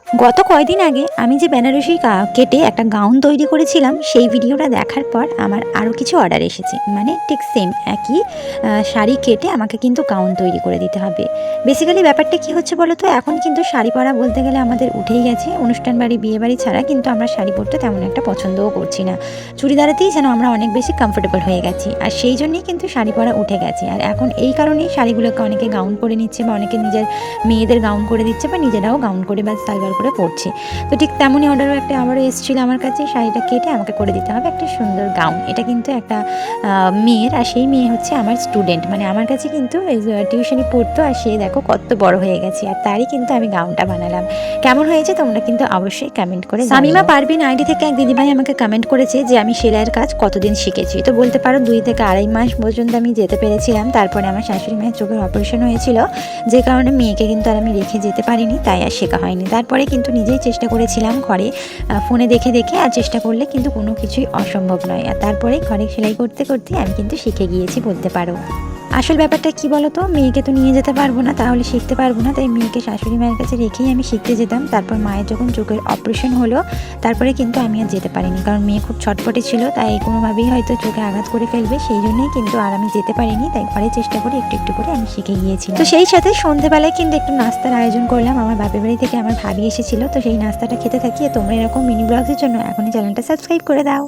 গত কয়দিন আগে আমি যে বেনারসি কেটে একটা গাউন তৈরি করেছিলাম, সেই ভিডিওটা দেখার পর আমার আরও কিছু অর্ডার এসেছে। মানে ঠিক সেম একই শাড়ি কেটে আমাকে কিন্তু গাউন তৈরি করে দিতে হবে। বেসিক্যালি ব্যাপারটা কি হচ্ছে বলো তো, এখন কিন্তু শাড়ি পরা বলতে গেলে আমাদের উঠেই গেছে। অনুষ্ঠান বাড়ি, বিয়ে বাড়ি ছাড়া কিন্তু আমরা শাড়ি পরতে তেমন একটা পছন্দও করছি না। চুড়িদারেতেই যেন আমরা অনেক বেশি কমফোর্টেবল হয়ে গেছি, আর সেই জন্যই কিন্তু শাড়ি পরা উঠে গেছে। আর এখন এই কারণেই শাড়িগুলোকে অনেকে গাউন করে নিচ্ছে, বা অনেকে নিজের মেয়েদের গাউন করে দিচ্ছে, বা নিজেরাও গাউন করে বা সালোয়ার করে পরছে। তো ঠিক তেমনই অর্ডারও একটা আবারও এসেছিলো আমার কাছে। শাড়িটা কেটে আমাকে করে দিতে হবে একটা সুন্দর গাউন। এটা কিন্তু একটা মেয়ের, আর সেই মেয়ে হচ্ছে আমার স্টুডেন্ট, মানে আমার কাছে কিন্তু টিউশনি পড়তো। আর সে দেখো কত বড় হয়ে গেছে, আর তারই কিন্তু আমি গাউনটা বানালাম। কেমন হয়েছে তোমরা কিন্তু অবশ্যই কমেন্ট করে। সামিমা পারভিন আইডি থেকে এক দিদিভাই আমাকে কমেন্ট করেছে যে আমি সেলাইয়ের কাজ কতদিন শিখেছি। তো বলতে পারো 2 থেকে আড়াই মাস পর্যন্ত আমি যেতে পেরেছিলাম। তারপরে আমার শাশুড়ি মায়ের চোখের অপারেশন হয়েছিল, যে কারণে মেয়েকে কিন্তু আর আমি রেখে যেতে পারিনি, তাই আর শেখা হয়নি। তারপরে কিন্তু নিজেই চেষ্টা করেছিলাম ঘরে, ফোনে দেখে দেখে। আর চেষ্টা করলে কিন্তু কোনো কিছুই অসম্ভব নয়। আর তারপরে ঘরে সেলাই করতে করতে আমি কিন্তু শিখে গিয়েছি বলতে পারো। আসল ব্যাপারটা কি বলো তো, মেয়েকে তো নিয়ে যেতে পারবো না, তাহলে শিখতে পারবো না। তাই মেয়েকে শাশুড়ি মায়ের কাছে রেখেই আমি শিখতে যেতাম। তারপর মায়ের যখন চোখের অপারেশন হলো, তারপরে কিন্তু আমি আর যেতে পারিনি, কারণ মেয়ে খুব ছটপটে ছিল। তাই কোনোভাবেই হয়তো চোখে আঘাত করে ফেলবে, সেই জন্যই কিন্তু আর আমি যেতে পারিনি। তাই ঘরে চেষ্টা করে একটু একটু করে আমি শিখে গিয়েছিলাম। তো সেই সাথে সন্ধ্যেবেলায় কিন্তু একটু নাস্তার আয়োজন করলাম। আমার বাপের বাড়ি থেকে আমার ভাবি এসেছিল, তো সেই নাস্তাটা খেতে থাকি। তোমরা এরকম মিনি ব্লগসের জন্য এখনই চ্যানেলটা সাবস্ক্রাইব করে দাও।